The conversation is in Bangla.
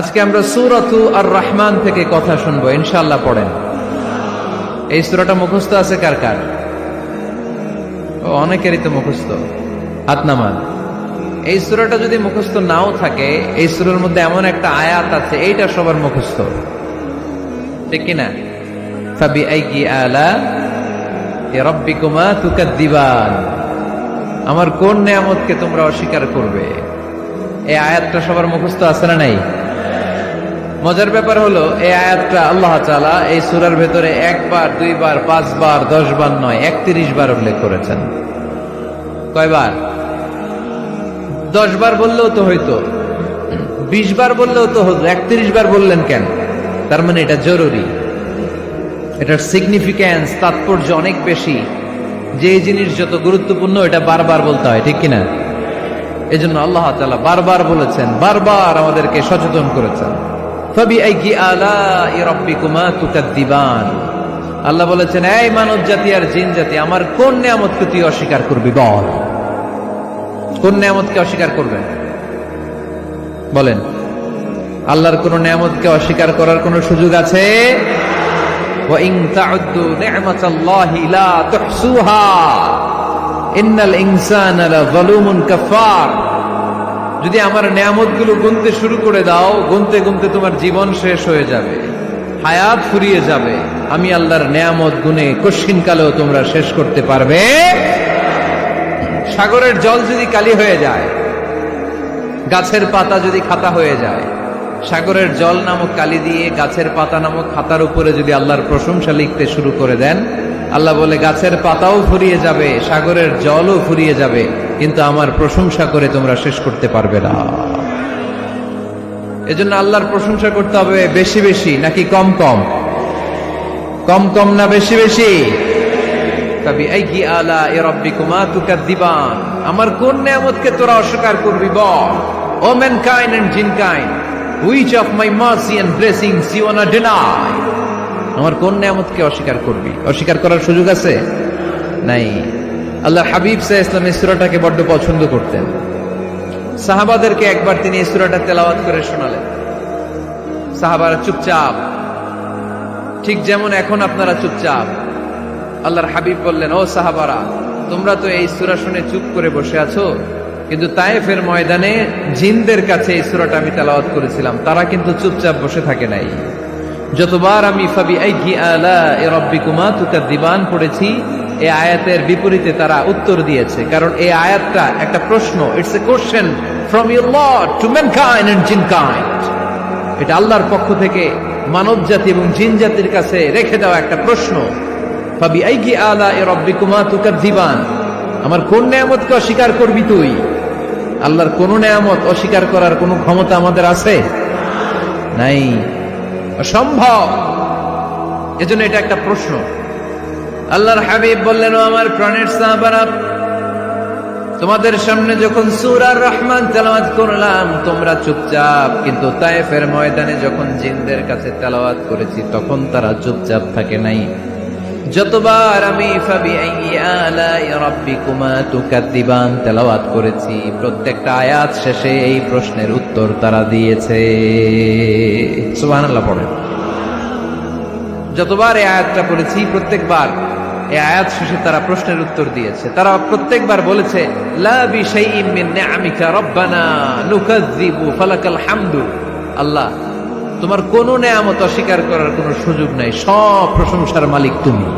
আজকে আমরা সূরাতু আর রহমান থেকে কথা শুনবো, ইনশাআল্লাহ। পড়েন। এই সূরাটা মুখস্থ আছে কার কার? অনেকেরই তো মুখস্থ, হাত নামান। এই সূরাটা যদি মুখস্থ নাও থাকে, এই সূরার মধ্যে এমন একটা আয়াত আছে, এইটা সবার মুখস্থ, ঠিক কিনা? ফাবিআইয়ি আলা'i রাব্বিকুমা তুকাদ্দিবান, আমার কোন নিয়ামতকে তোমরা অস্বীকার করবে। এই আয়াতটা সবার মুখস্থ আছে না নাই? মজার ব্যাপার হলো, এই আয়াতটা আল্লাহ তাআলা এই সূরার ভেতরে একবার, দুইবার, 5 বার, 10 বার নয়, 31 বার উল্লেখ করেছেন। কয়বার? 10 বার বললেও তো হইতো, 20 বার বললেও তো হতো, 31 বার বললেন কেন? তার মানে এটা জরুরি, এটার সিগনিফিক্যান্স, তাৎপর্য অনেক বেশি। যে জিনিস যত গুরুত্বপূর্ণ এটা বারবার বলতে হয়, ঠিক কিনা? এজন্য আল্লাহ তাআলা বারবার বলেছেন, বারবার আমাদেরকে সচেতন করেছেন। ফাবিআইয়ি আলা'i রাব্বিকুমা তুকাদ্দিবান, আল্লাহ বলেছেন, এই মানব জাতি আর জিন জাতি, আমার কোন নিয়ামতকে তুই অস্বীকার করবি বল। কোন নিয়ামতকে অস্বীকার করবেন বলেন? আল্লাহর কোন নিয়ামতকে অস্বীকার করার কোন সুযোগ আছে? ওয়া ইন তা'উদ্দু নি'মাতাল্লাহি লা তুহসুহা ইন্নাল ইনসানা লাযালুমুন কাফার। যদি আমার নিয়ামতগুলো গুনতে শুরু করে দাও, গুনতে গুনতে তোমার জীবন শেষ হয়ে যাবে, হায়াত ফুরিয়ে যাবে। আমি আল্লাহর নিয়ামত গুনে কশিনকালেও তোমরা শেষ করতে পারবে। সাগরের জল যদি কালি হয়ে যায়, গাছের পাতা যদি খাতা হয়ে যায়, সাগরের জল নামক কালি দিয়ে গাছের পাতা নামক খাতার উপরে যদি আল্লাহর প্রশংসা লিখতে শুরু করে দেন, আল্লাহ বলে গাছের পাতাও ফুরিয়ে যাবে, সাগরের জলও ফুরিয়ে যাবে, কিন্তু আমার প্রশংসা করে তোমরা শেষ করতে পারবে না। এজন্য আল্লাহর প্রশংসা করতে হবে বেশি বেশি নাকি কম কম? কম কম না বেশি বেশি? ফাবিআইয়ি আলা'i রাব্বিকুমা তুকাদ্দিবান, আমার কোন নিয়ামতকে তোরা অস্বীকার করবি বল। ও mankind and jinnkind, which of my mercy and blessings you wanna deny? আমার কোন নিয়ামতকে অস্বীকার করবি? অস্বীকার করার সুযোগ আছে? নাই। আল্লাহর হাবিব সাল্লাল্লাহু আলাইহি ওয়াসাল্লাম এই সূরাটাকে বড্ড পছন্দ করতেন। সাহাবাদেরকে একবার তিনি এই সূরাটা তেলাওয়াত করে শোনালেন। সাহাবারা চুপচাপ, ঠিক যেমন এখন আপনারা চুপচাপ। আল্লাহর হাবিব বললেন, ও সাহাবারা, তোমরা তো এই সূরা শুনে চুপ করে বসে আছো, কিন্তু তায়েফের ময়দানে জিনদের কাছে এই সূরাটা আমি তেলাওয়াত করেছিলাম, তারা কিন্তু চুপচাপ বসে থাকে নাই। যতবার আমি ফাবিআইয়ি আলা'i রাব্বিকুমা তুকাদ্দিবান পড়েছি, এই আয়াতের বিপরীতে তারা উত্তর দিয়েছে, কারণ এই আয়াতটা একটা প্রশ্ন। It's a question from your lord to mankind and jinnkind. এটা আল্লাহর পক্ষ থেকে মানব জাতি এবং জিন জাতির কাছে রেখে দেওয়া একটা প্রশ্ন। ফাবিআইয়ি আলা'i রাব্বিকুমা তুকাদ্দিবান, আমার কোন নিয়ামতকে অস্বীকার করবি তুই? আল্লাহর কোন নিয়ামত অস্বীকার করার কোন ক্ষমতা আমাদের আছে? নাই, অসম্ভব। এজন্য এটা একটা প্রশ্ন। আল্লাহর হাবিব বললেন, ও আমার প্রাণের সাহাবারা, তোমাদের সামনে যখন সূরা রহমান তেলাওয়াত করলাম তোমরা চুপচাপ, কিন্তু তায়েফের ময়দানে যখন জিনদের কাছে তেলাওয়াত করেছি তখন তারা চুপচাপ থাকে নাই। যতবার আমি ফাবিআইয়ি আলা'i রাব্বিকুমা তুকাদ্দিবান তেলাওয়াত করেছি, প্রত্যেকটা আয়াত শেষে এই প্রশ্নের উত্তর তারা দিয়েছে। সুবহানাল্লাহ পড়েন। যতবার এই আয়াতটা পড়েছি, প্রত্যেকবার এই আয়াত শেষে তারা প্রশ্নের উত্তর দিয়েছে। তারা প্রত্যেকবার বলেছে, লা বিশাইইন মিন নি'আমিকা রাব্বানা নুকাযযিবু ফালাকাল হামদু। আল্লাহ, তোমার কোন নিয়ামত অস্বীকার করার কোনো সুযোগ নাই, সব প্রশংসার মালিক তুমি।